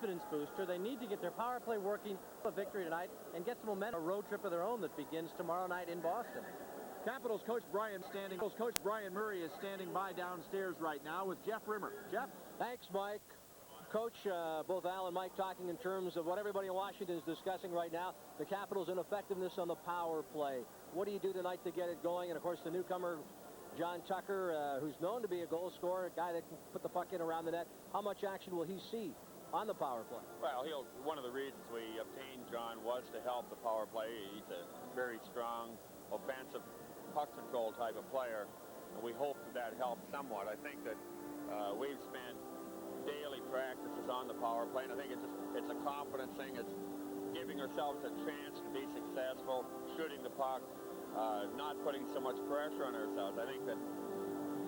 confidence booster. They need to get their power play working, a victory tonight, and get some momentum. A road trip of their own that begins tomorrow night in Boston. Capitals coach Brian Murray is standing by downstairs right now with Jeff Rimmer. Jeff? Thanks, Mike. Coach, both Al and Mike talking in terms of what everybody in Washington is discussing right now, the Capitals' ineffectiveness on the power play. What do you do tonight to get it going? And, of course, the newcomer, John Tucker, who's known to be a goal scorer, a guy that can put the puck in around the net. How much action will he see on the power play? Well, one of the reasons we obtained John was to help the power play. He's a very strong, offensive, puck control type of player, and we hope that helps somewhat. I think that we've spent daily practices on the power play, and I think it's a confidence thing. It's giving ourselves a chance to be successful, shooting the puck, not putting so much pressure on ourselves. I think that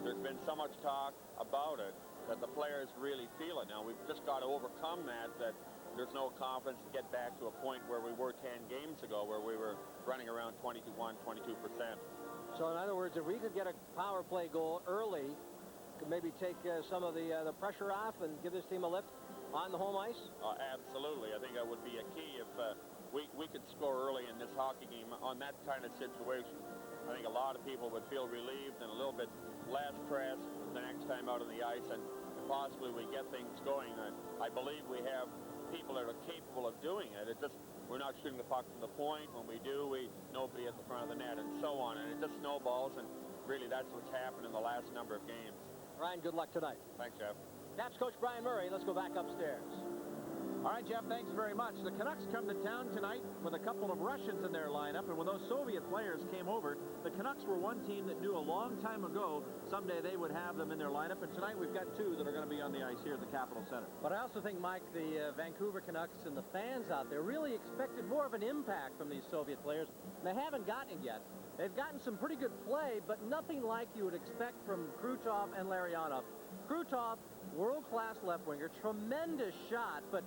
there's been so much talk about it that the players really feel it now. We've just got to overcome that there's no confidence to get back to a point where we were 10 games ago, where we were running around 21, 22%. So in other words, if we could get a power play goal early, could maybe take some of the pressure off and give this team a lift on the home ice? Absolutely. I think that would be a key if we could score early in this hockey game on that kind of situation. I think a lot of people would feel relieved and a little bit less pressed the next time out on the ice, and possibly we get things going. I believe we have people that are capable of doing it. It's just we're not shooting the puck from the point. When we do, nobody at the front of the net, and so on. And it just snowballs, and really that's what's happened in the last number of games. Ryan, good luck tonight. Thanks, Jeff. That's Coach Brian Murray. Let's go back upstairs. All right, Jeff, thanks very much. The Canucks come to town tonight with a couple of Russians in their lineup, and when those Soviet players came over, the Canucks were one team that knew a long time ago someday they would have them in their lineup, and tonight we've got two that are going to be on the ice here at the Capitol Center. But I also think, Mike, the Vancouver Canucks and the fans out there really expected more of an impact from these Soviet players. They haven't gotten it yet. They've gotten some pretty good play, but nothing like you would expect from Krutov and Larionov. Krutov, world-class left winger, tremendous shot, but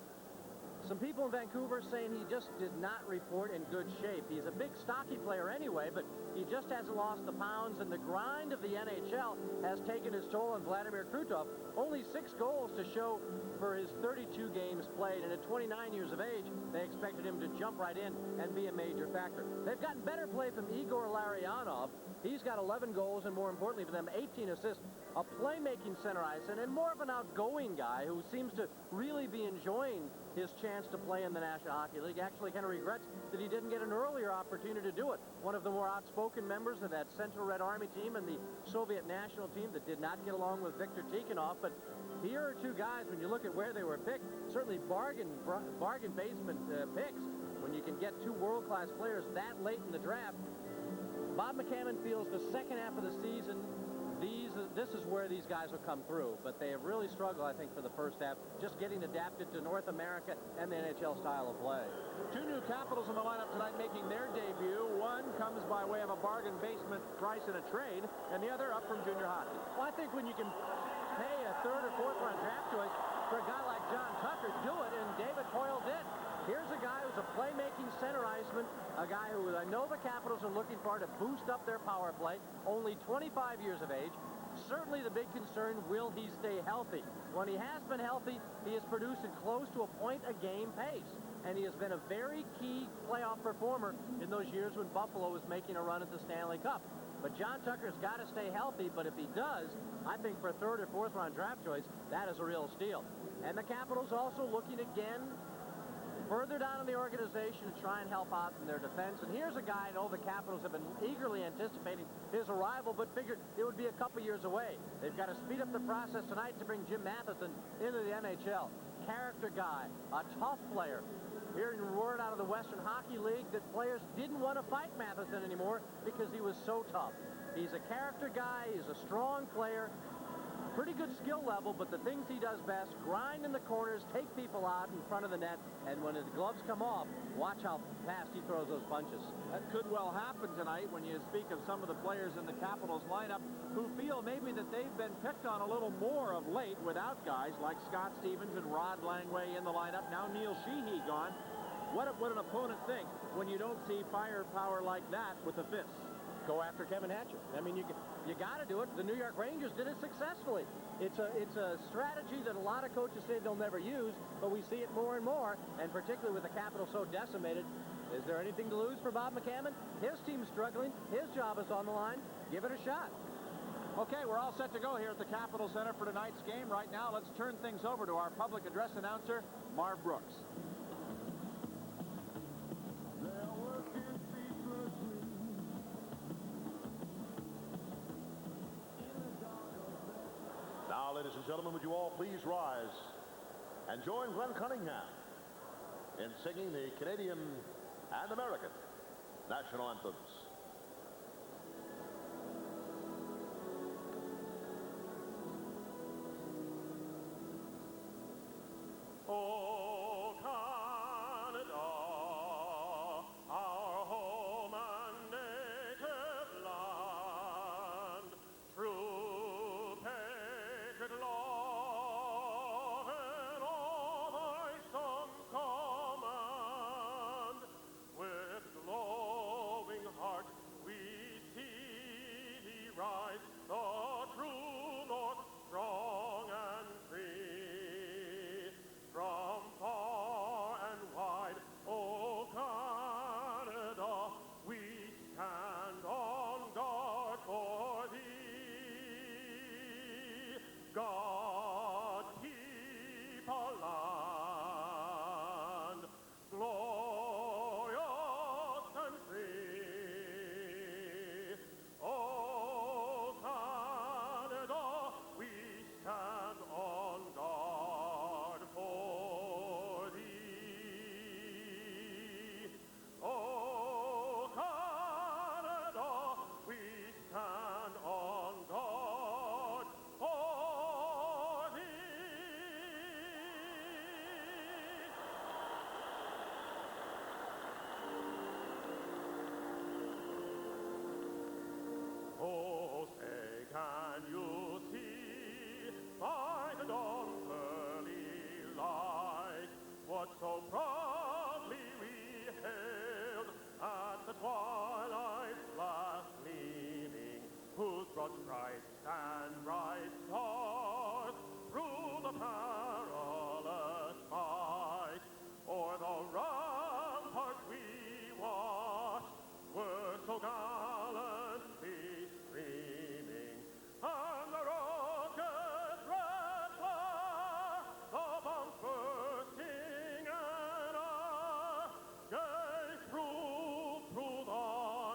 some people in Vancouver saying he just did not report in good shape. He's a big, stocky player anyway, but he just hasn't lost the pounds, and the grind of the NHL has taken its toll on Vladimir Krutov. Only 6 goals to show for his 32 games played, and at 29 years of age, they expected him to jump right in and be a major factor. They've gotten better play from Igor Larionov. He's got 11 goals, and more importantly for them, 18 assists. A playmaking center ice, and more of an outgoing guy who seems to really be enjoying his chance to play in the National Hockey League. Actually kind of regrets that he didn't get an earlier opportunity to do it. One of the more outspoken members of that Central Red Army team and the Soviet national team that did not get along with Viktor Tikhonov. But here are two guys, when you look at where they were picked, certainly bargain basement picks. When you can get two world-class players that late in the draft, Bob McCammon feels the second half of the season, this is where these guys will come through. But they have really struggled, I think, for the first half, just getting adapted to North America and the NHL style of play. Two new Capitals in the lineup tonight making their debut. One comes by way of a bargain basement price in a trade, and the other up from junior hockey. Well, I think when you can pay a third or fourth round draft choice for a guy like John Tucker, do it, and David Poile did. Here's a guy who's a playmaking center iceman, a guy who I know the Capitals are looking for to boost up their power play, only 25 years of age. Certainly the big concern, will he stay healthy? When he has been healthy, he has produced at close to a point-a-game pace, and he has been a very key playoff performer in those years when Buffalo was making a run at the Stanley Cup. But John Tucker's got to stay healthy, but if he does, I think for a third or fourth round draft choice, that is a real steal. And the Capitals also looking again further down in the organization to try and help out in their defense. And here's a guy I know the Capitals have been eagerly anticipating his arrival, but figured it would be a couple years away. They've got to speed up the process tonight to bring Jim Matheson into the NHL. Character guy, a tough player. Hearing word out of the Western Hockey League that players didn't want to fight Matheson anymore because he was so tough. He's a character guy. He's a strong player. Pretty good skill level, but the things he does best, grind in the corners, take people out in front of the net, and when his gloves come off, watch how fast he throws those punches. That could well happen tonight when you speak of some of the players in the Capitals lineup who feel maybe that they've been picked on a little more of late without guys like Scott Stevens and Rod Langway in the lineup. Now Neil Sheehy gone. What would an opponent think when you don't see firepower like that with the fists? Go after Kevin Hatcher. I mean, you you got to do it. The New York Rangers did it successfully. It's a strategy that a lot of coaches say they'll never use, but we see it more and more, and particularly with the Capitals so decimated. Is there anything to lose for Bob McCammon? His team's struggling. His job is on the line. Give it a shot. Okay, we're all set to go here at the Capitol Center for tonight's game. Right now, let's turn things over to our public address announcer, Marv Brooks. Now, ladies and gentlemen, would you all please rise and join Glenn Cunningham in singing the Canadian and American national anthems. Oh, Canada, our home and native land, true patriot love and all thy song command. With glowing heart we see thee rise, the true north, strong and free. From far and wide, oh Canada, we stand on guard for thee. God keep our land glorious and free. Oh Canada, we stand on guard for thee. Oh Canada, we stand on guard for thee. Oh, say, can you see by the dawn's early light what so proudly we hailed at the twilight's last gleaming, whose broad stripes and bright stars through the perilous fight o'er the ramparts we watched were so gallantly streaming, and the rocket's red flare, the bombs bursting in air, gave proof through the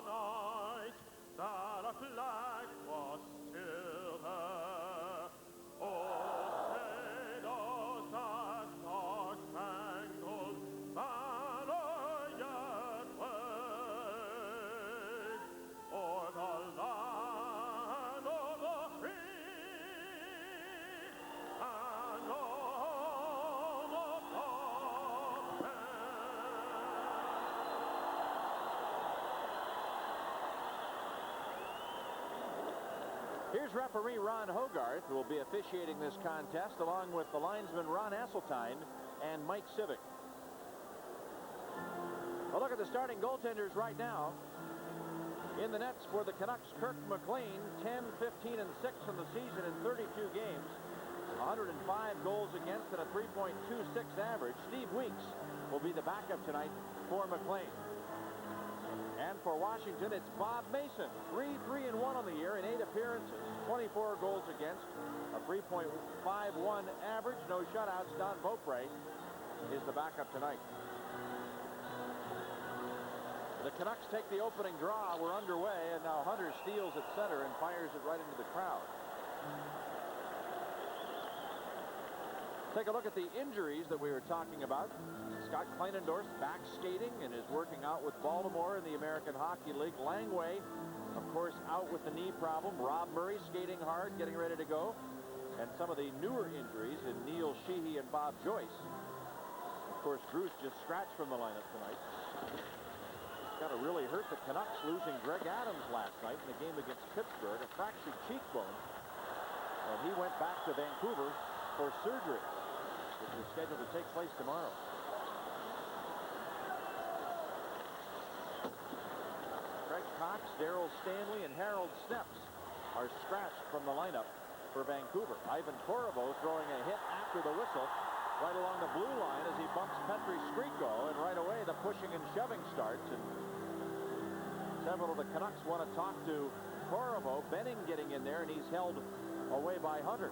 night that our flag was still there. Oh, say does that star-spangled banner yet wave o'er the land of the free and home of the Here's referee Ron Hogarth, who will be officiating this contest, along with the linesman Ron Asseltine and Mike Civic. Well, look at the starting goaltenders right now. In the nets for the Canucks, Kirk McLean, 10, 15, and 6 in the season in 32 games. 105 goals against and a 3.26 average. Steve Weeks will be the backup tonight for McLean. And for Washington, it's Bob Mason, 3-3-1 on the year in 8 appearances, 24 goals against, a 3.51 average, no shutouts. Don Beaupre is the backup tonight. The Canucks take the opening draw. We're underway, and now Hunter steals at center and fires it right into the crowd. Take a look at the injuries that we were talking about. Scott Kleinendorf's back skating and is working out with Baltimore in the American Hockey League. Langway, of course, out with the knee problem. Rob Murray skating hard, getting ready to go. And some of the newer injuries in Neil Sheehy and Bob Joyce. Of course, Bruce just scratched from the lineup tonight. It's got to really hurt the Canucks, losing Greg Adams last night in the game against Pittsburgh, a fractured cheekbone. And he went back to Vancouver for surgery, which is scheduled to take place tomorrow. Craig Cox, Darryl Stanley, and Harold Snepps are scratched from the lineup for Vancouver. Ivan Korovo throwing a hit after the whistle right along the blue line as he bumps Petri Skriko, and right away the pushing and shoving starts, and several of the Canucks want to talk to Korovo. Benning getting in there, and he's held away by Hunter.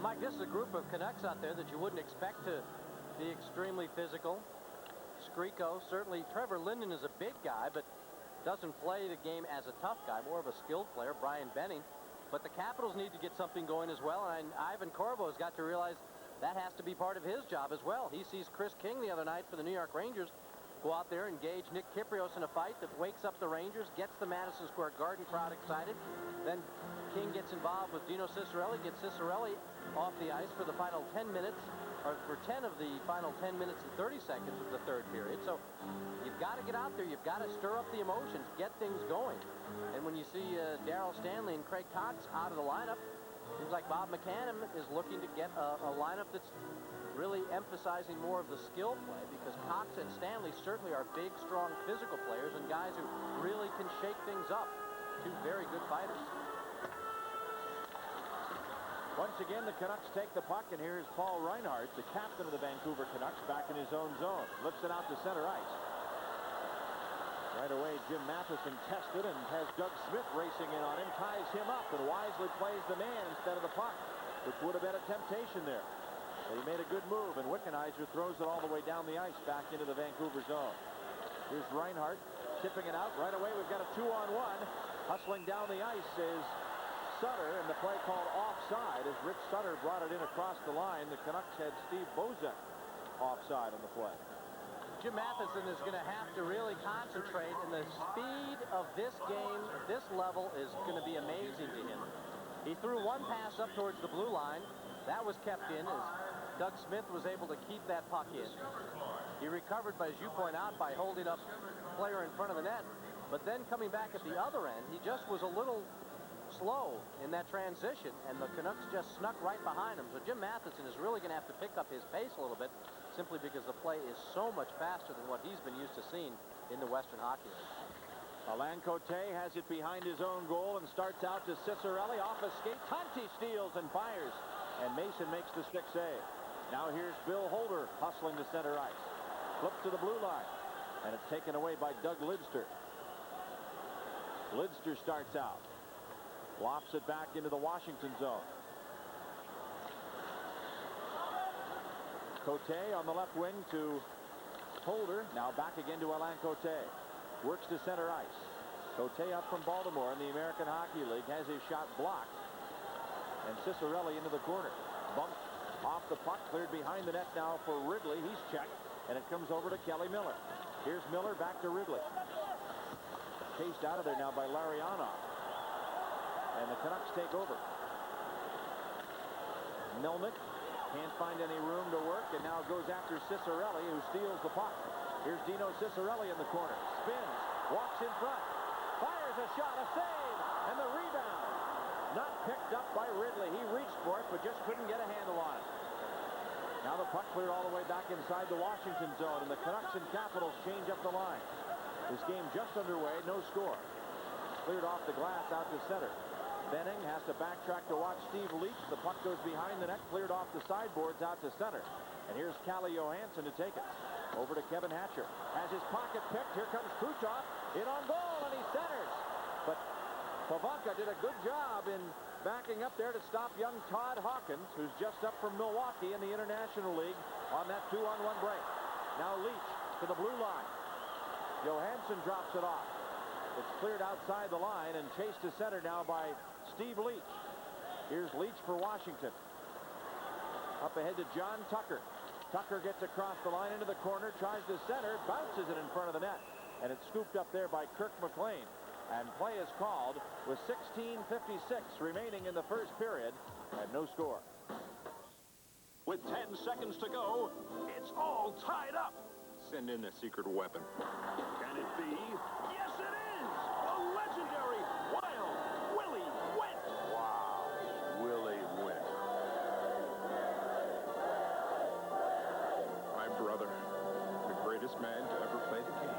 Mike, this is a group of Canucks out there that you wouldn't expect to be extremely physical. Skriko, certainly. Trevor Linden is a big guy, but doesn't play the game as a tough guy, more of a skilled player. Brian Benning. But the Capitals need to get something going as well, and Ivan Korovo has got to realize that has to be part of his job as well. He sees Chris King the other night for the New York Rangers go out there, engage Nick Kyprios in a fight that wakes up the Rangers, gets the Madison Square Garden crowd excited. Then King gets involved with Dino Ciccarelli, gets Ciccarelli off the ice for the final 10 minutes, or for 10 of the final 10 minutes and 30 seconds of the third period. So you've got to get out there. You've got to stir up the emotions, get things going. And when you see Darryl Stanley and Craig Cox out of the lineup, seems like Bob McCann is looking to get a lineup that's really emphasizing more of the skill play, because Cox and Stanley certainly are big, strong, physical players and guys who really can shake things up. Two very good fighters. Once again, the Canucks take the puck, and here's Paul Reinhart, the captain of the Vancouver Canucks, back in his own zone. Lifts it out to center ice. Right away, Jim Matheson tested and has Doug Smith racing in on him, ties him up, and wisely plays the man instead of the puck, which would have been a temptation there. But he made a good move, and Wickenheiser throws it all the way down the ice back into the Vancouver zone. Here's Reinhart tipping it out. Right away, we've got a 2-on-1. Hustling down the ice is Sutter, and the play called offside as Rich Sutter brought it in across the line. The Canucks had Steve Bozek offside on the play. Jim Matheson is going to have to really concentrate, and the speed of this game, this level, is going to be amazing to him. He threw one pass up towards the blue line. That was kept in as Doug Smith was able to keep that puck in. He recovered, as you point out, by holding up the player in front of the net. But then coming back at the other end, he just was a little slow in that transition, and the Canucks just snuck right behind him. So Jim Matheson is really going to have to pick up his pace a little bit, simply because the play is so much faster than what he's been used to seeing in the Western Hockey League. Alain Cote has it behind his own goal and starts out to Ciccarelli off a skate. Conti steals and fires, and Mason makes the stick save. Now here's Bill Holder hustling to center ice. Flips to the blue line, and it's taken away by Doug Lidster. Lidster starts out. Lofts it back into the Washington zone. Cote on the left wing to Holder. Now back again to Alain Cote. Works to center ice. Cote up from Baltimore in the American Hockey League has his shot blocked. And Ciccarelli into the corner. Bumped off the puck, cleared behind the net now for Wrigley. He's checked, and it comes over to Kelly Miller. Here's Miller back to Wrigley. Chased out of there now by Larionov. And the Canucks take over. Melnick can't find any room to work, and now goes after Ciccarelli, who steals the puck. Here's Dino Ciccarelli in the corner. Spins, walks in front, fires a shot, a save, and the rebound. Not picked up by Ridley. He reached for it, but just couldn't get a handle on it. Now the puck cleared all the way back inside the Washington zone, and the Canucks and Capitals change up the line. This game just underway, no score. Cleared off the glass out to center. Benning has to backtrack to watch Steve Leach. The puck goes behind the net, cleared off the sideboards out to center. And here's Kalle Johansson to take it. Over to Kevin Hatcher. Has his pocket picked. Here comes Kucherov. In on goal, and he centers. But Pavanka did a good job in backing up there to stop young Todd Hawkins, who's just up from Milwaukee in the International League on that 2-on-1 break. Now Leach to the blue line. Johansson drops it off. It's cleared outside the line and chased to center now by Steve Leach. Here's Leach for Washington. Up ahead to John Tucker. Tucker gets across the line into the corner, tries to center, bounces it in front of the net, and it's scooped up there by Kirk McLean. And play is called with 16:56 remaining in the first period and no score. With 10 seconds to go, it's all tied up. Send in the secret weapon. Can it be? Yes, it is! The legendary Wild Willie Went! Wow, Willie Went. My brother, the greatest man to ever play the game.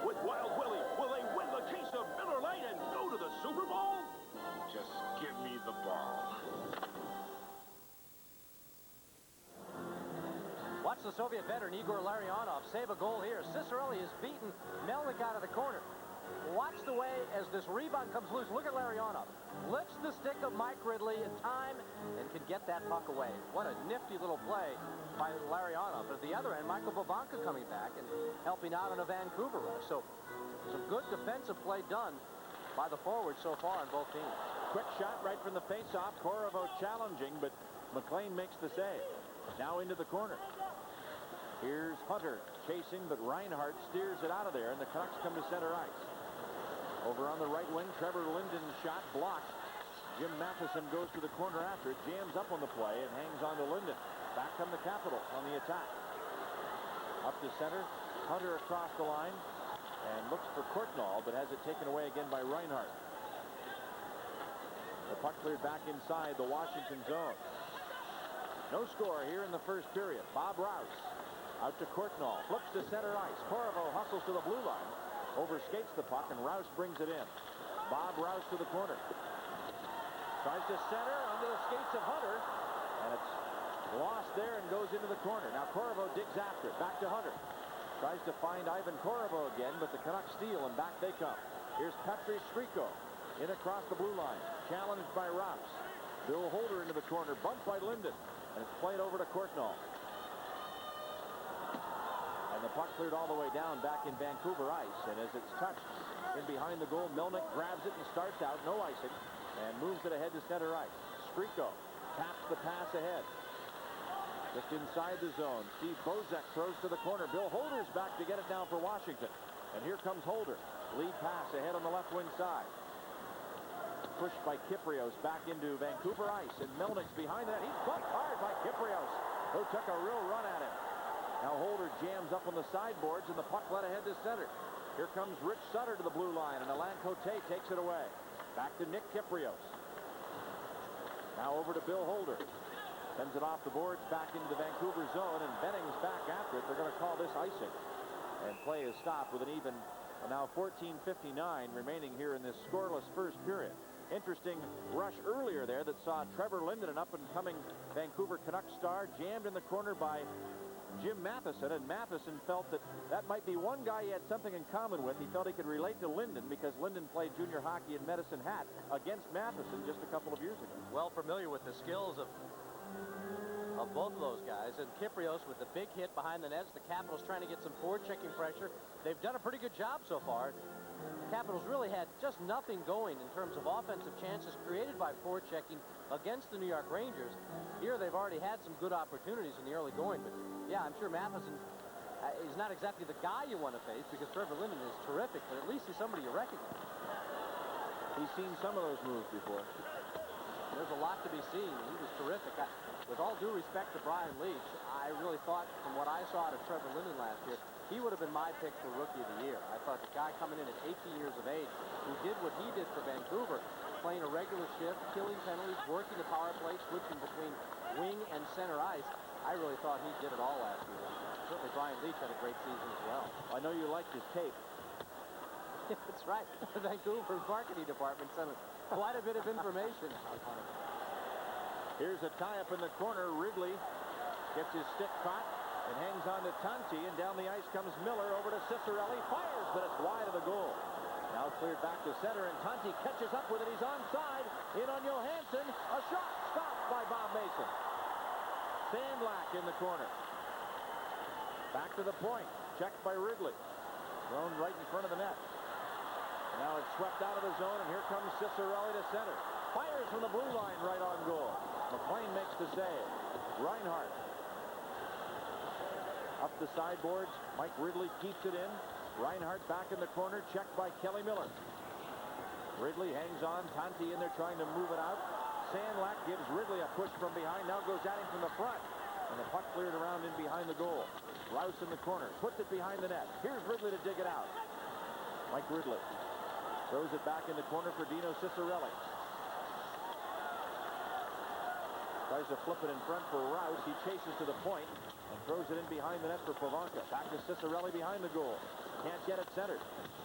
With Wild Willie, will they win the case of Miller Lite and go to the Super Bowl? Just the Soviet veteran Igor Larionov save a goal here. Cicerelli is beaten Melnick out of the corner. Watch the way as this rebound comes loose. Look at Larionov. Lifts the stick of Mike Ridley in time and can get that puck away. What a nifty little play by Larionov. At the other end, Michael Bobonka coming back and helping out on a Vancouver rush. So some good defensive play done by the forwards so far on both teams. Quick shot right from the faceoff. Korovo challenging, but McLean makes the save. Now into the corner. Here's Hunter chasing, but Reinhart steers it out of there, and the Canucks come to center ice. Over on the right wing, Trevor Linden's shot blocked. Jim Matheson goes to the corner after it, jams up on the play, and hangs on to Linden. Back come the Capitals on the attack. Up to center, Hunter across the line, and looks for Courtnall, but has it taken away again by Reinhart. The puck cleared back inside the Washington zone. No score here in the first period. Bob Rouse out to Courtnall, flips to center ice. Korovo hustles to the blue line, overskates the puck, and Rouse brings it in. Bob Rouse to the corner. Tries to center under the skates of Hunter, and it's lost there and goes into the corner. Now Korovo digs after it. Back to Hunter. Tries to find Ivan Korovo again, but the Canucks steal, and back they come. Here's Petri Striko in across the blue line. Challenged by Rouse. Bill Holder into the corner. Bumped by Linden. And it's played over to Courtnall. And the puck cleared all the way down back in Vancouver ice. And as it's touched in behind the goal, Melnick grabs it and starts out. No icing. And moves it ahead to center ice. Striko taps the pass ahead. Just inside the zone. Steve Bozek throws to the corner. Bill Holder's back to get it down for Washington. And here comes Holder. Lead pass ahead on the left wing side. Pushed by Kyprios back into Vancouver ice, and Melnick's behind that. He's bumped hard by Kyprios, who took a real run at him. Now Holder jams up on the sideboards, and the puck led ahead to center. Here comes Rich Sutter to the blue line, and Alain Cote takes it away. Back to Nick Kyprios. Now over to Bill Holder. Sends it off the boards back into the Vancouver zone, and Benning's back after it. They're going to call this icing. And play is stopped with an even, now 14:59 remaining here in this scoreless first period. Interesting rush earlier there that saw Trevor Linden, an up-and-coming Vancouver Canucks star, jammed in the corner by Jim Matheson, and Matheson felt that that might be one guy he had something in common with. He felt he could relate to Linden because Linden played junior hockey in Medicine Hat against Matheson just a couple of years ago. Well familiar with the skills of both of those guys. And Kyprios with the big hit behind the nets. The Capitals trying to get some forechecking pressure. They've done a pretty good job so far. The Capitals really had just nothing going in terms of offensive chances created by forechecking against the New York Rangers. Here they've already had some good opportunities in the early going, but yeah, I'm sure Matheson is not exactly the guy you want to face because Trevor Linden is terrific, but at least he's somebody you recognize. He's seen some of those moves before. There's a lot to be seen. He was terrific. With all due respect to Brian Leach, I really thought from what I saw out of Trevor Linden last year, he would have been my pick for Rookie of the Year. I thought the guy coming in at 18 years of age, who did what he did for Vancouver, playing a regular shift, killing penalties, working the power play, switching between wing and center ice, I really thought he did it all last year. Certainly Brian Leach had a great season as well. I know you liked his tape. That's right. The Vancouver marketing department sent quite a bit of information out on it. Here's a tie-up in the corner. Ridley gets his stick caught and hangs on to Tanti, and down the ice comes Miller over to Cicerelli. Fires, but it's wide of the goal. Now cleared back to center, and Tanti catches up with it. He's onside. In on Johansson. A shot stopped by Bob Mason. Sandlack in the corner. Back to the point. Checked by Ridley. Thrown right in front of the net. Now it's swept out of the zone, and here comes Cicerelli to center. Fires from the blue line right on goal. McLean makes the save. Reinhart. Up the sideboards. Mike Ridley keeps it in. Reinhart back in the corner, checked by Kelly Miller. Ridley hangs on. Tanti in there trying to move it out. Sandlack gives Ridley a push from behind. Now goes at him from the front. And the puck cleared around in behind the goal. Rouse in the corner. Puts it behind the net. Here's Ridley to dig it out. Mike Ridley throws it back in the corner for Dino Cicerelli. Tries to flip it in front for Rouse. He chases to the point and throws it in behind the net for Povanka. Back to Cicerelli behind the goal. Can't get it centered.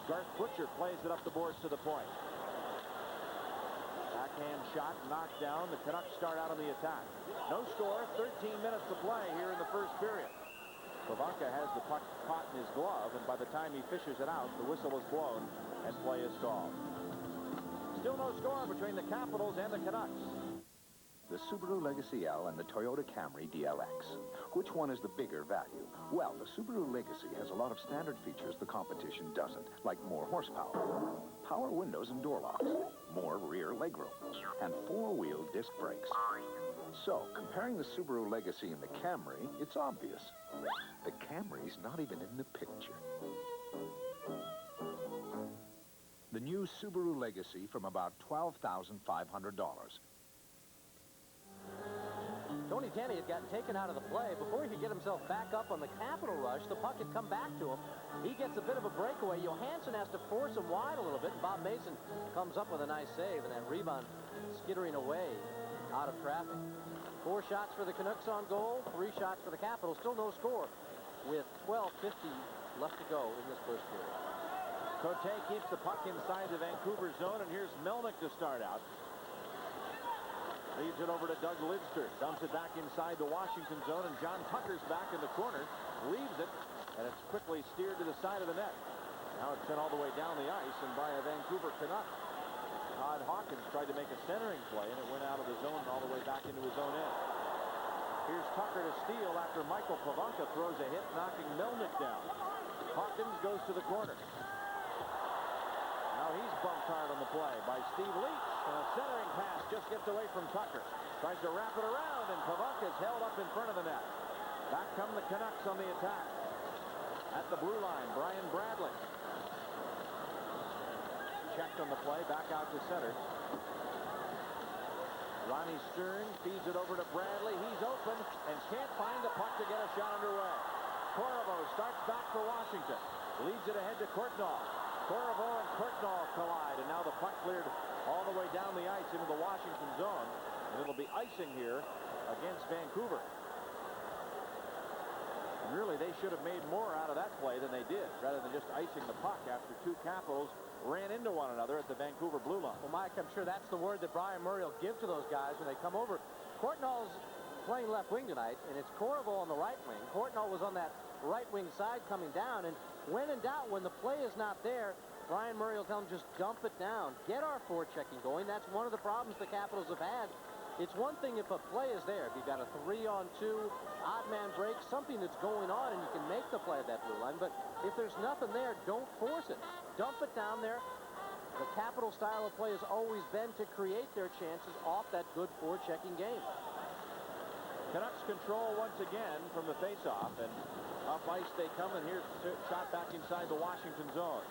Garth Butcher plays it up the boards to the point. Backhand shot knocked down. The Canucks start out on the attack. No score. 13 minutes to play here in the first period. Pivonka has the puck caught in his glove, and by the time he fishes it out, the whistle is blown and play is called. Still no score between the Capitals and the Canucks. The Subaru Legacy L and the Toyota Camry DLX. Which one is the bigger value? Well, the Subaru Legacy has a lot of standard features the competition doesn't, like more horsepower, power windows and door locks, more rear legroom, and four-wheel disc brakes. So, comparing the Subaru Legacy and the Camry, it's obvious. The Camry's not even in the picture. The new Subaru Legacy from about $12,500. Tony Tenney had gotten taken out of the play. Before he could get himself back up on the Capital rush, the puck had come back to him. He gets a bit of a breakaway. Johansson has to force him wide a little bit, and Bob Mason comes up with a nice save, and that rebound skittering away out of traffic. 4 shots for the Canucks on goal, 3 shots for the Capitals. Still no score with 12:50 left to go in this first period. Cote keeps the puck inside the Vancouver zone, and here's Melnick to start out. Leads it over to Doug Lidster. Dumps it back inside the Washington zone, and John Tucker's back in the corner. Leaves it, and it's quickly steered to the side of the net. Now it's sent all the way down the ice, and by a Vancouver Canuck. Todd Hawkins tried to make a centering play, and it went out of the zone all the way back into his own end. Here's Tucker to steal after Michael Pivonka throws a hit, knocking Melnick down. Hawkins goes to the corner. Now he's bumped hard on the play by Steve Leach. And a centering pass just gets away from Tucker. Tries to wrap it around, and Pivonka's held up in front of the net. Back come the Canucks on the attack. At the blue line, Brian Bradley. Checked on the play, back out to center. Ronnie Stern feeds it over to Bradley. He's open and can't find the puck to get a shot underway. Corvo starts back for Washington. Leads it ahead to Courtnall. Corvo and Courtnall collide, and now the puck cleared all the way down the ice into the Washington zone. And it'll be icing here against Vancouver. And really, they should have made more out of that play than they did, rather than just icing the puck after 2 Capitals ran into one another at the Vancouver blue line. Well, Mike, I'm sure that's the word that Brian Murray will give to those guys when they come over. Courtnall's playing left wing tonight, and it's Corvo on the right wing. Courtnall was on that right wing side coming down, and when in doubt, when the play is not there, Brian Murray will tell him, just dump it down. Get our forechecking going. That's one of the problems the Capitals have had. It's one thing if a play is there. If you've got a 3-on-2, odd man break, something that's going on, and you can make the play at that blue line. But if there's nothing there, don't force it. Dump it down there. The Capital style of play has always been to create their chances off that good forechecking game. Canucks control once again from the faceoff, and up ice they come, and here's a shot back inside the Washington zone.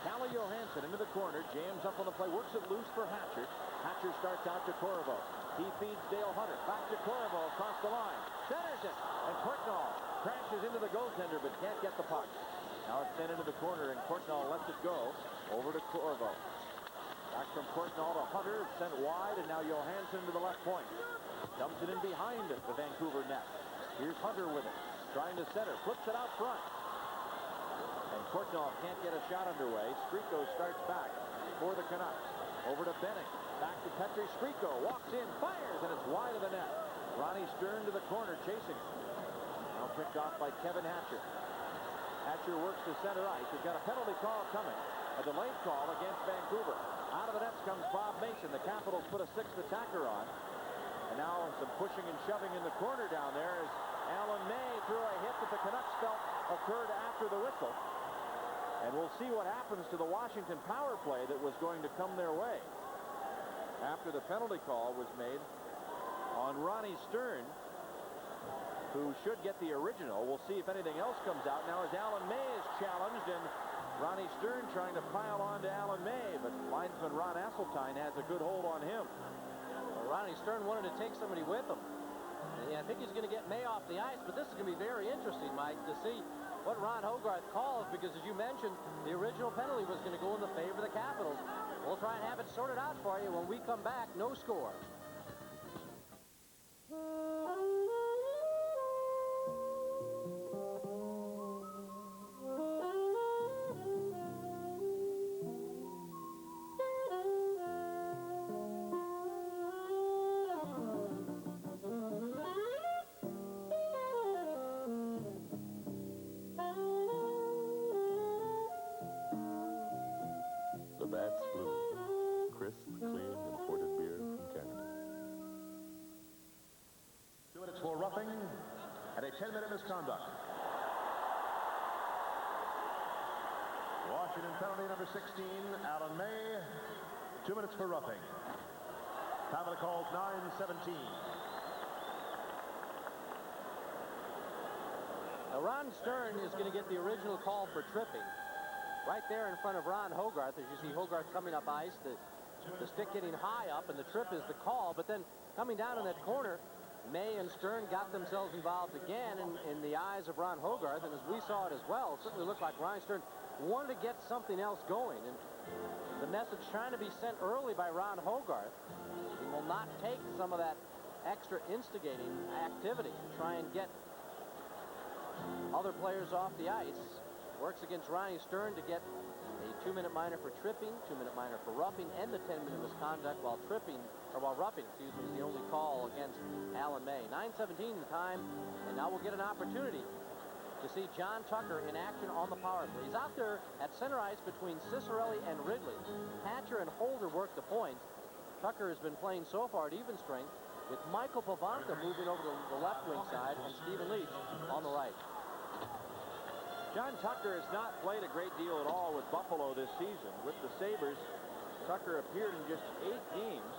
Calle Johansson into the corner, jams up on the play, works it loose for Hatcher. Hatcher starts out to Corvo. He feeds Dale Hunter. Back to Corvo across the line. Centers it, and Courtnall crashes into the goaltender but can't get the puck. Now it's sent into the corner, and Courtnall lets it go over to Corvo. Back from Courtnall to Hunter, sent wide, and now Johansson to the left point. Dumps it in behind the Vancouver net. Here's Hunter with it, trying to center, flips it out front. And Courtnall can't get a shot underway. Skriko starts back for the Canucks. Over to Benning. Back to Petri. Skriko walks in, fires, and it's wide of the net. Ronnie Stern to the corner, chasing it. Now picked off by Kevin Hatcher. Hatcher works to center ice. He's got a penalty call coming. A delayed call against Vancouver. Out of the nets comes Bob Mason. The Capitals put a 6th attacker on. And now some pushing and shoving in the corner down there as Alan May threw a hit that the Canucks felt occurred after the whistle. And we'll see what happens to the Washington power play that was going to come their way after the penalty call was made on Ronnie Stern, who should get the original. We'll see if anything else comes out now as Alan May is challenged, and Ronnie Stern trying to pile on to Alan May, but linesman Ron Asseltine has a good hold on him. Well, Ronnie Stern wanted to take somebody with him. I think he's going to get May off the ice, but this is going to be very interesting, Mike, to see what Ron Hogarth calls, because as you mentioned, the original penalty was going to go in the favor of the Capitals. We'll try and have it sorted out for you when we come back. No score. Washington penalty number 16, Alan May. 2 minutes for roughing. Time of the call, 9:17. Now, Ron Stern is going to get the original call for tripping. Right there in front of Ron Hogarth, as you see Hogarth coming up ice, the stick getting high up, and the trip is the call. But then coming down in that corner, May and Stern got themselves involved again in the eyes of Ron Hogarth, and as we saw it as well, it certainly looked like Ryan Stern wanted to get something else going, and the message trying to be sent early by Ron Hogarth. He will not take some of that extra instigating activity and try and get other players off the ice. Works against Ryan Stern to get a 2-minute minor for tripping, 2-minute minor for roughing, and the 10-minute misconduct while roughing, excuse me, is the only call against Alan May. 9:17 the time, and now we'll get an opportunity to see John Tucker in action on the power play. He's out there at center ice between Cicerelli and Ridley. Hatcher and Holder work the points. Tucker has been playing so far at even strength with Michael Pavanka moving over to the left wing side and Stephen Leach on the right. John Tucker has not played a great deal at all with Buffalo this season. With the Sabres, Tucker appeared in just 8 games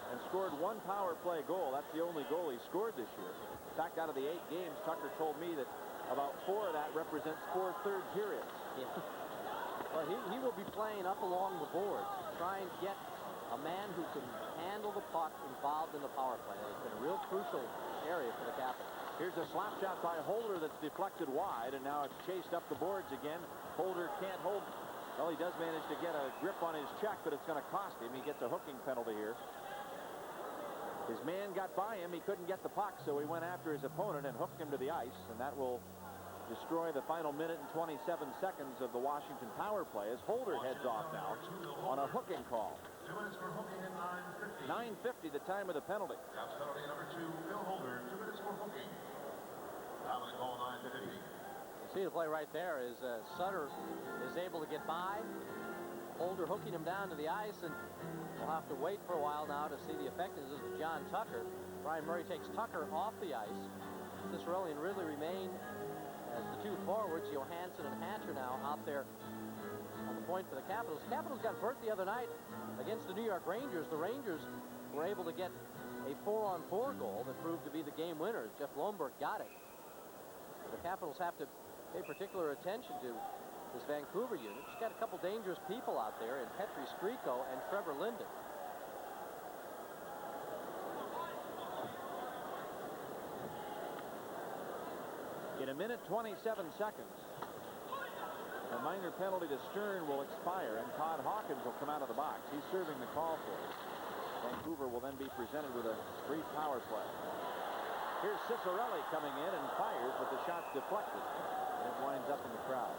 and scored 1 power play goal. That's the only goal he scored this year. In fact, out of the 8 games, Tucker told me that about 4 of that represents 4 third periods. Yeah. Well, he will be playing up along the boards, try and get a man who can handle the puck involved in the power play. It's been a real crucial area for the Capitals. Here's a slap shot by Holder that's deflected wide, and now it's chased up the boards again. Holder can't hold. Well, he does manage to get a grip on his check, but it's going to cost him. He gets a hooking penalty here. His man got by him. He couldn't get the puck, so he went after his opponent and hooked him to the ice, and that will destroy the final minute and 27 seconds of the Washington power play as Holder heads off now on a hooking call. 2 minutes for hooking at 9:50. 9:50, the time of the penalty. Caps penalty number 2, Bill Holder. 2 minutes for hooking. Time of the call, 9:50. You see the play right there is Sutter is able to get by. Holder hooking him down to the ice, and we'll have to wait for a while now to see the effectiveness of John Tucker. Brian Murray takes Tucker off the ice. Cicerelli and Ridley remain as the 2 forwards. Johansson and Hatcher now out there on the point for the Capitals. Capitals got burnt the other night against the New York Rangers. The Rangers were able to get a 4-on-4 goal that proved to be the game winner. Jeff Lomberg got it. The Capitals have to pay particular attention to this Vancouver unit. It's got a couple dangerous people out there in Petri Skriko and Trevor Linden. In a minute, 27 seconds. The minor penalty to Stern will expire, and Todd Hawkins will come out of the box. He's serving the call for it. Vancouver will then be presented with a brief power play. Here's Cicerelli coming in and fires, but the shot's deflected, and it winds up in the crowd.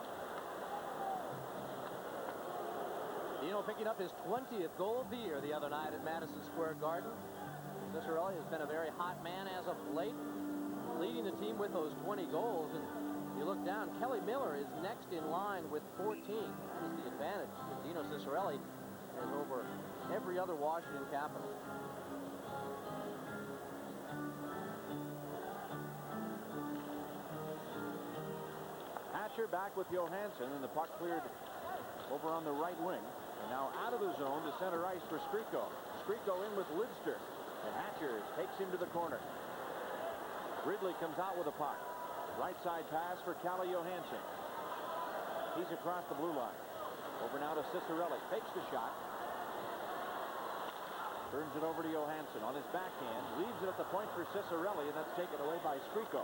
Dino picking up his 20th goal of the year the other night at Madison Square Garden. Cicerelli has been a very hot man as of late, leading the team with those 20 goals. And you look down, Kelly Miller is next in line with 14. That is the advantage that Dino Cicerelli has over every other Washington Capital. Hatcher back with Johansson, and the puck cleared over on the right wing. And now out of the zone to center ice for Skriko. Skriko in with Lidster, and Hatcher takes him to the corner. Ridley comes out with a puck. Right side pass for Calle Johansson. He's across the blue line. Over now to Cicerelli. Fakes the shot. Turns it over to Johansson on his backhand. Leaves it at the point for Cicerelli, and that's taken away by Skriko.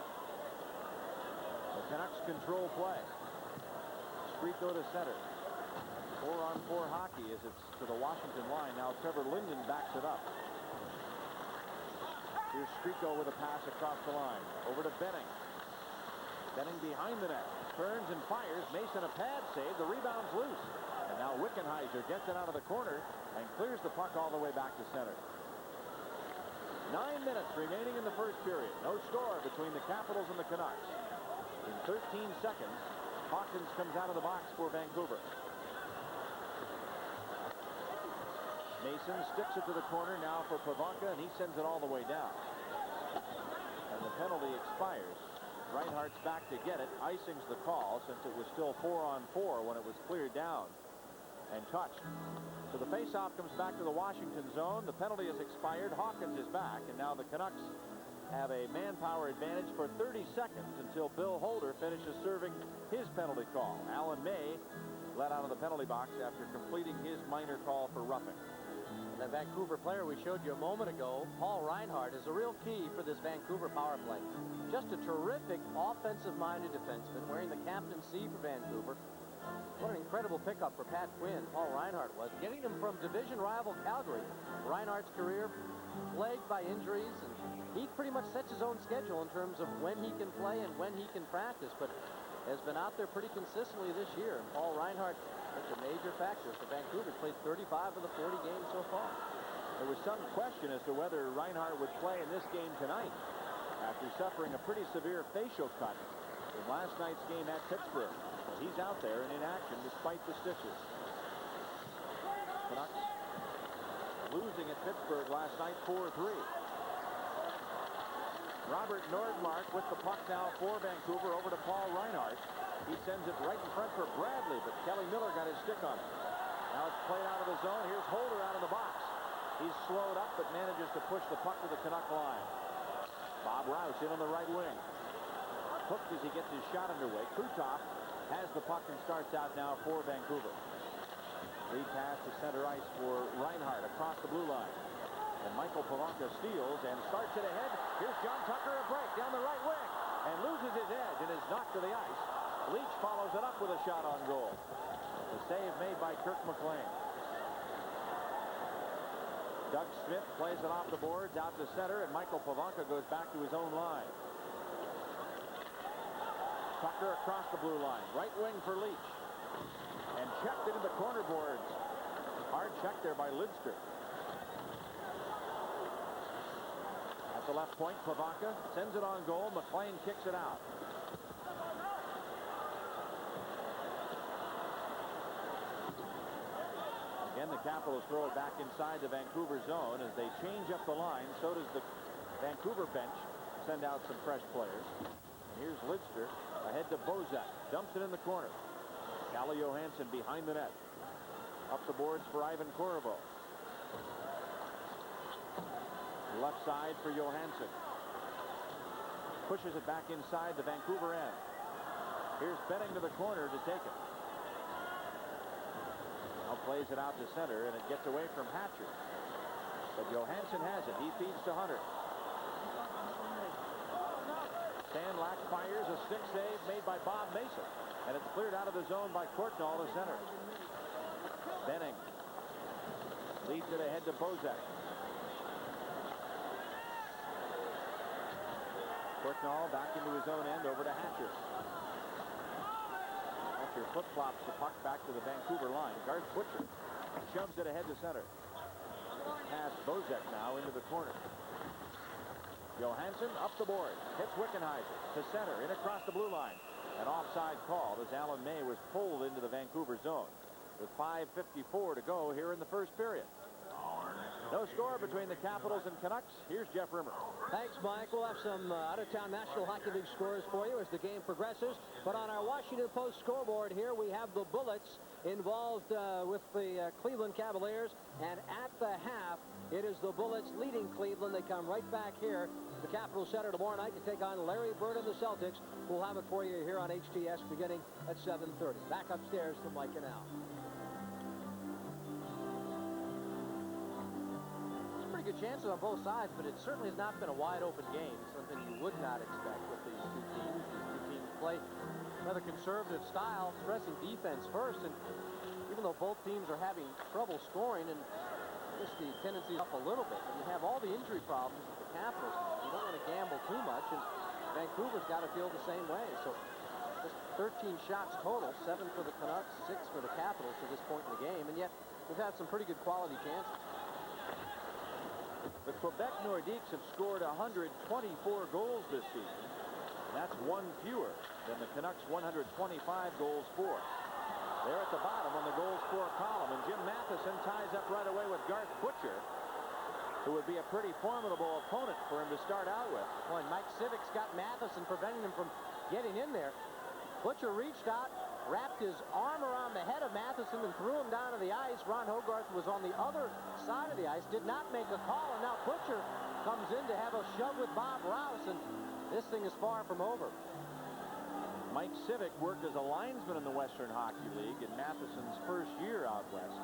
The Canucks control play. Skriko to center. 4-on-4 hockey as it's to the Washington line. Now Trevor Linden backs it up. Here's Skriko with a pass across the line. Over to Benning. Benning behind the net. Turns and fires. Mason a pad save. The rebound's loose. And now Wickenheiser gets it out of the corner and clears the puck all the way back to center. 9 minutes remaining in the first period. No score between the Capitals and the Canucks. In 13 seconds, Hawkins comes out of the box for Vancouver. Mason sticks it to the corner now for Pavanka, and he sends it all the way down. And the penalty expires. Reinhardt's back to get it. Icing's the call since it was still 4-on-4 when it was cleared down and touched. So the faceoff comes back to the Washington zone. The penalty has expired. Hawkins is back, and now the Canucks have a manpower advantage for 30 seconds until Bill Holder finishes serving his penalty call. Alan May let out of the penalty box after completing his minor call for roughing. And that Vancouver player we showed you a moment ago, Paul Reinhardt, is a real key for this Vancouver power play. Just a terrific offensive-minded defenseman wearing the captain C for Vancouver. What an incredible pickup for Pat Quinn, Paul Reinhardt was. Getting him from division rival Calgary. Reinhardt's career plagued by injuries, and he pretty much sets his own schedule in terms of when he can play and when he can practice, but has been out there pretty consistently this year. And Paul Reinhardt is a major factor for Vancouver. He's played 35 of the 40 games so far. There was some question as to whether Reinhardt would play in this game tonight after suffering a pretty severe facial cut in last night's game at Pittsburgh. But he's out there and in action despite the stitches. Canucks losing at Pittsburgh last night 4-3. Robert Nordmark with the puck now for Vancouver over to Paul Reinhardt. He sends it right in front for Bradley, but Kelly Miller got his stick on it. Now it's played out of the zone. Here's Holder out of the box. He's slowed up but manages to push the puck to the Canuck line. Bob Rouse in on the right wing. Hooked as he gets his shot underway. Krutov has the puck and starts out now for Vancouver. Lead pass to center ice for Reinhardt across the blue line. And Michael Palanca steals and starts it ahead. Here's John Tucker, a break down the right wing, and loses his edge and is knocked to the ice. Leach follows it up with a shot on goal. The save made by Kirk McLean. Doug Smith plays it off the boards out to center, and Michael Palanca goes back to his own line. Tucker across the blue line. Right wing for Leach. And checked into the corner boards. Hard check there by Lidster. At the left point, Palanca sends it on goal. McLean kicks it out. Again, the Capitals throw it back inside the Vancouver zone as they change up the line. So does the Vancouver bench send out some fresh players. And here's Lidster ahead to Bozak. Dumps it in the corner. Calle Johansson behind the net. Up the boards for Ivan Corvo. Left side for Johansson. Pushes it back inside the Vancouver end. Here's Benning to the corner to take it. Now plays it out to center, and it gets away from Hatcher. But Johansson has it. He feeds to Hunter. Sandlak fires a stick save made by Bob Mason. And it's cleared out of the zone by Courtnall to center. Benning leads it ahead to Bozak. Courtnall back into his own end over to Hatcher. Hatcher flip-flops the puck back to the Vancouver line. Garth Butcher shoves it ahead to center. Past Bozak now into the corner. Johansson up the board. Hits Wickenheiser to center. In across the blue line. An offside call as Alan May was pulled into the Vancouver zone. With 5:54 to go here in the first period. No score between the Capitals and Canucks. Here's Jeff Rimmer. Thanks, Mike. We'll have some out-of-town National Hockey League scores for you as the game progresses. But on our Washington Post scoreboard here, we have the Bullets involved with the Cleveland Cavaliers. And at the half, it is the Bullets leading Cleveland. They come right back here to the Capitol Center tomorrow night to take on Larry Bird and the Celtics. We'll have it for you here on HTS beginning at 7:30. Back upstairs to Mike and Al. Good chances on both sides, but it certainly has not been a wide open game, something you would not expect with these two teams. These two teams play rather conservative style, pressing defense first, and even though both teams are having trouble scoring, and I guess the tendency is up a little bit, and you have all the injury problems with the Capitals. You don't want to gamble too much, and Vancouver's got to feel the same way. So just 13 shots total, 7 for the Canucks, 6 for the Capitals to this point in the game, and yet we've had some pretty good quality chances. The Quebec Nordiques have scored 124 goals this season. And that's one fewer than the Canucks' 125 goals for. They're at the bottom on the goals for column. And Jim Matheson ties up right away with Garth Butcher, who would be a pretty formidable opponent for him to start out with. Well, and Mike Civic's got Matheson preventing him from getting in there. Butcher reached out, wrapped his arm around the head of Matheson and threw him down to the ice. Ron Hogarth was on the other side of the ice, did not make a call, and now Butcher comes in to have a shove with Bob Rouse, and this thing is far from over. Mike Civic worked as a linesman in the Western Hockey League in Matheson's first year out west,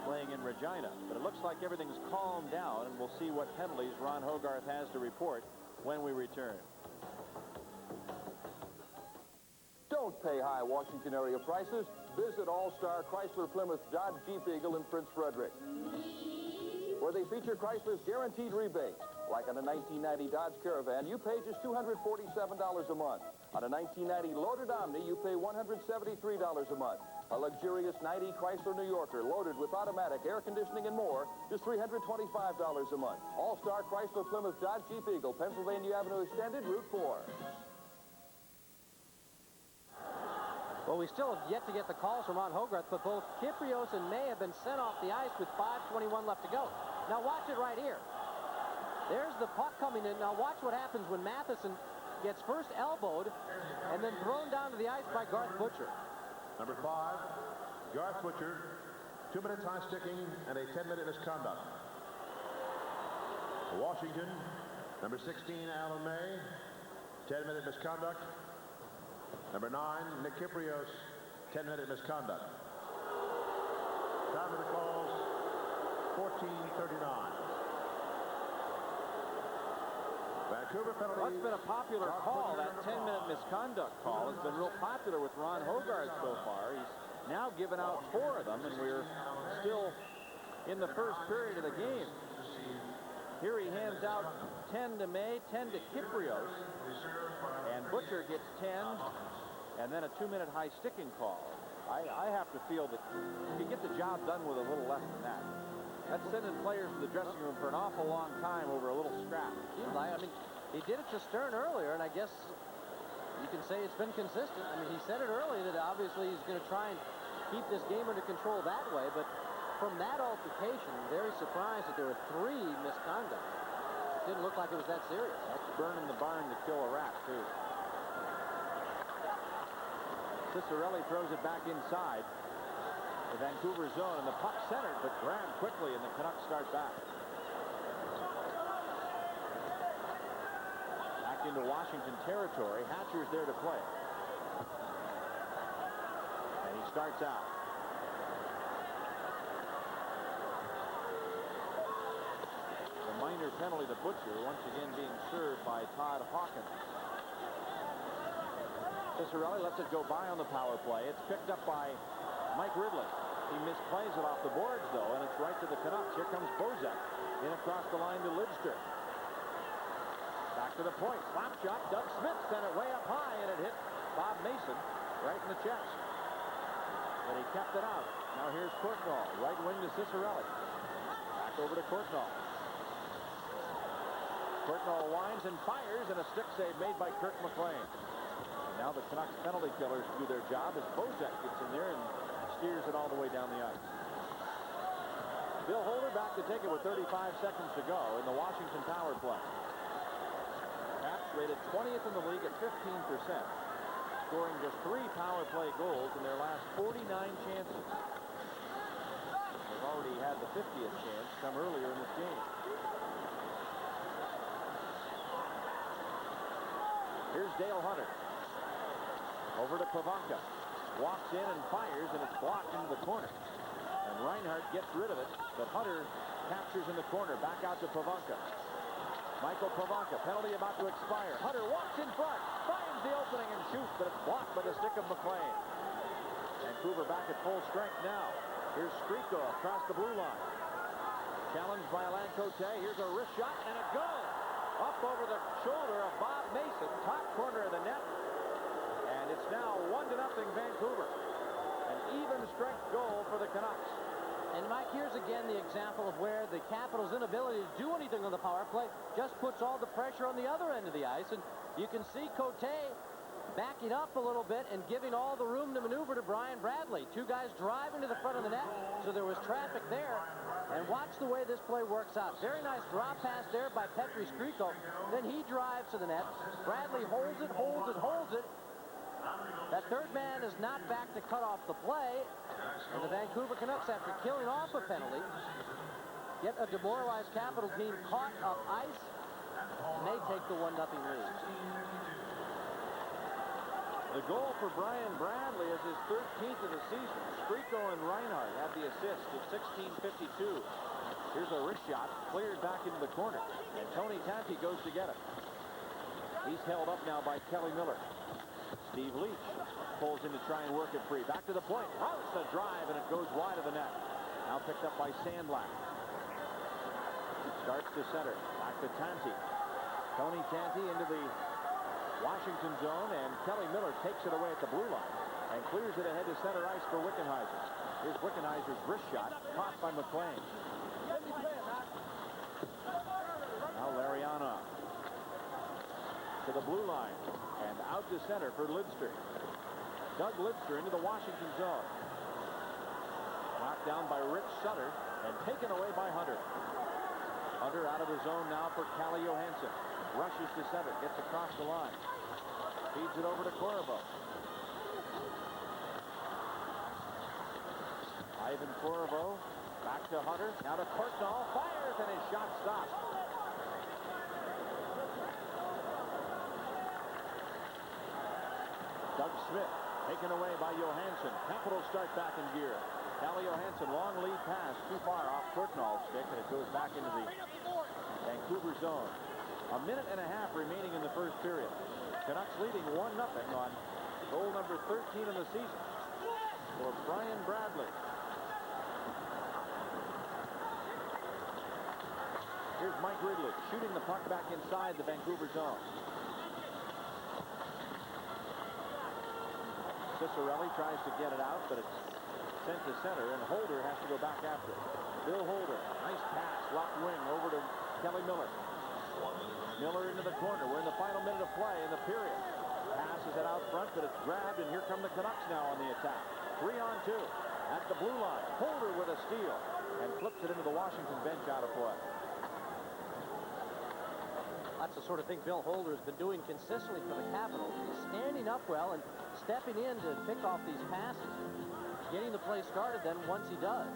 playing in Regina. But it looks like everything's calmed down, and we'll see what penalties Ron Hogarth has to report when we return. Don't pay high Washington area prices. Visit All-Star Chrysler Plymouth Dodge Jeep Eagle in Prince Frederick, where they feature Chrysler's guaranteed rebate. Like on a 1990 Dodge Caravan, you pay just $247 a month. On a 1990 loaded Omni, you pay $173 a month. A luxurious 90 Chrysler New Yorker loaded with automatic air conditioning and more, just $325 a month. All-Star Chrysler Plymouth Dodge Jeep Eagle, Pennsylvania Avenue Extended, Route 4. Well, we still have yet to get the calls from Ron Hogarth, but both Kyprios and May have been sent off the ice with 5:21 left to go. Now watch it right here. There's the puck coming in. Now watch what happens when Matheson gets first elbowed and then thrown down to the ice by Garth Butcher. Number 5, Garth Butcher, 2 minutes high sticking and a 10-minute misconduct. Washington, number 16, Alan May, 10-minute misconduct. Number 9, Nick Kyprios, 10-minute misconduct. Time of the calls, 14:39. Vancouver penalty. Well, that's been a popular call. That 10-minute misconduct call has been real popular with Ron Hogarth so far. He's now given out 4 of them, and we're still in the first period of the game. Here he hands out 10 to May, 10 to Kyprios, and Butcher gets 10, and then a 2-minute high sticking call. I have to feel that you can get the job done with a little less than that. That's sending players to the dressing room for an awful long time over a little scrap. I mean, he did it to Stern earlier, and I guess you can say it's been consistent. I mean, he said it earlier that obviously he's going to try and keep this game under control that way, but from that altercation, very surprised that there were 3 misconducts. It didn't look like it was that serious. That's burning the barn to kill a rat, too. Cicerelli throws it back inside the Vancouver zone, and the puck centered, but grabbed quickly, and the Canucks start back. Back into Washington territory. Hatcher's there to play. And he starts out. The minor penalty to Butcher, once again being served by Todd Hawkins. Cicerelli lets it go by on the power play. It's picked up by Mike Ridley. He misplays it off the boards, though, and it's right to the Canucks. Here comes Bozak in across the line to Lidster. Back to the point. Slap shot. Doug Smith sent it way up high, and it hit Bob Mason right in the chest. But he kept it out. Now here's Courtnall. Right wing to Cicerelli. Back over to Courtnall. Courtnall winds and fires, and a stick save made by Kirk McLean. And now the Canucks penalty killers do their job as Bozak gets in there and steers it all the way down the ice. Bill Holder back to take it with 35 seconds to go in the Washington power play. Caps rated 20th in the league at 15%, scoring just 3 power play goals in their last 49 chances. They've already had the 50th chance come earlier in this game. Here's Dale Hunter. Over to Pavanka. Walks in and fires, and it's blocked into the corner. And Reinhart gets rid of it, but Hunter captures in the corner. Back out to Pavanka. Michael Pavanka, penalty about to expire. Hunter walks in front, finds the opening and shoots, but it's blocked by the stick of McLean. Vancouver back at full strength now. Here's Skriko across the blue line. Challenged by Alain Cote. Here's a wrist shot, and it goes up over the shoulder of Bob Mason, top corner of the net. And it's now 1-0 Vancouver. An even strength goal for the Canucks. And Mike, here's again the example of where the Capitals' inability to do anything on the power play just puts all the pressure on the other end of the ice. And you can see Cote backing up a little bit and giving all the room to maneuver to Brian Bradley. Two guys driving to the front of the net, so there was traffic there. And watch the way this play works out. Very nice drop pass there by Petri Skriko. Then he drives to the net. Bradley holds it, holds it, holds it. That third man is not back to cut off the play. And the Vancouver Canucks, after killing off a penalty, get a demoralized Capital team caught up ice, and they take the 1-0 lead. The goal for Brian Bradley is his 13th of the season. Skriko and Reinhardt have the assist at 16:52. Here's a wrist shot, cleared back into the corner, and Tony Tanti goes to get it. He's held up now by Kelly Miller. Steve Leach pulls in to try and work it free. Back to the point. Routes the drive, and it goes wide of the net. Now picked up by Sandlak. Starts to center. Back to Tanti. Tony Tanti into the Washington zone, and Kelly Miller takes it away at the blue line and clears it ahead to center ice for Wickenheiser. Here's Wickenheiser's wrist shot, caught by McLean. Now Lariana to the blue line and out to center for Lidster. Doug Lidster into the Washington zone. Knocked down by Rich Sutter and taken away by Hunter. Hunter out of the zone now for Calle Johansson. Rushes to center, gets across the line. Feeds it over to Corriveau. Ivan Corriveau back to Hunter. Now to Courtnall. Fires, and his shot stopped. Doug Smith taken away by Johansson. Capitals start back in gear. Calle Johansson, long lead pass, too far off Courtnall's stick, and it goes back into the Vancouver zone. A minute and a half remaining in the first period. Canucks leading 1-0 on goal number 13 of the season for Brian Bradley. Here's Mike Ridley shooting the puck back inside the Vancouver zone. Cicerelli tries to get it out, but it's sent to center, and Holder has to go back after it. Bill Holder, nice pass, left wing over to Kelly Miller. Miller into the corner. We're in the final minute of play in the period. Passes it out front, but it's grabbed, and here come the Canucks now on the attack. 3-on-2 at the blue line. Holder with a steal and flips it into the Washington bench out of play. That's the sort of thing Bill Holder has been doing consistently for the Capitals. He's standing up well and stepping in to pick off these passes. Getting the play started then once he does.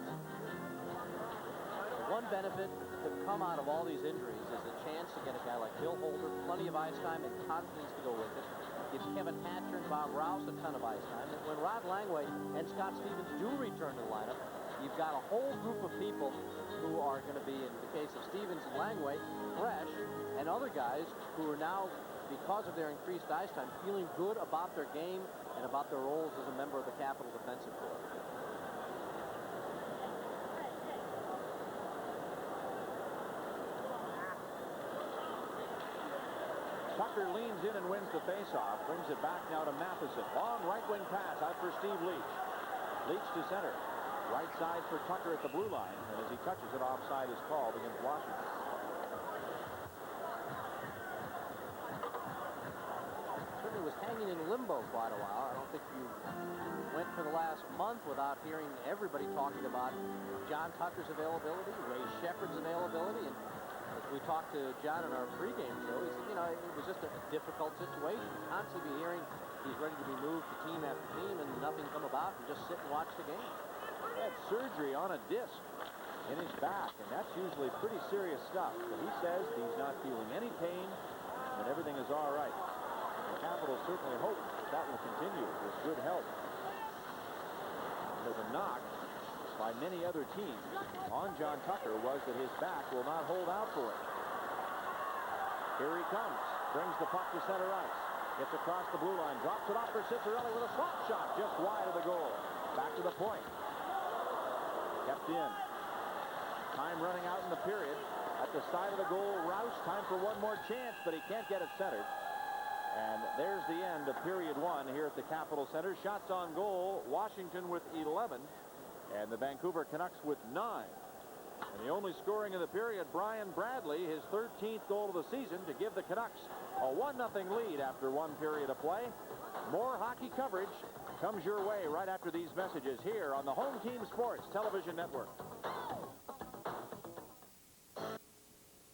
One benefit to come out of all these injuries is the chance to get a guy like Bill Holder plenty of ice time and confidence to go with it. Give Kevin Hatcher and Bob Rouse a ton of ice time. And when Rod Langway and Scott Stevens do return to the lineup, you've got a whole group of people who are going to be, in the case of Stevens and Langway, fresh, and other guys who are now, because of their increased ice time, feeling good about their game and about their roles as a member of the Capital defensive corps. Tucker leans in and wins the faceoff. Brings it back now to Matheson. Long right wing pass out for Steve Leach. Leach to center. Right side for Tucker at the blue line. And as he touches it, offside is called against Washington. Certainly was hanging in limbo quite a while. I don't think you went for the last month without hearing everybody talking about John Tucker's availability, Ray Shepard's availability, and we talked to John in our pregame show. He said, you know, it was just a difficult situation. Constantly be hearing he's ready to be moved to team after team and nothing come about and just sit and watch the game. He had surgery on a disc in his back, and that's usually pretty serious stuff. But he says he's not feeling any pain and everything is all right. The Capitals certainly hope that will continue with good health. So the knock by many other teams on John Tucker was that his back will not hold out for him. Here he comes. Brings the puck to center ice. Gets across the blue line. Drops it off for Cicerelli with a slap shot just wide of the goal. Back to the point. Kept in. Time running out in the period. At the side of the goal, Rouse. Time for one more chance, but he can't get it centered. And there's the end of period one here at the Capitol Center. Shots on goal. Washington with 11. And the Vancouver Canucks with 9. And the only scoring in the period, Brian Bradley, his 13th goal of the season to give the Canucks a 1-0 lead after one period of play. More hockey coverage comes your way right after these messages here on the Home Team Sports Television Network.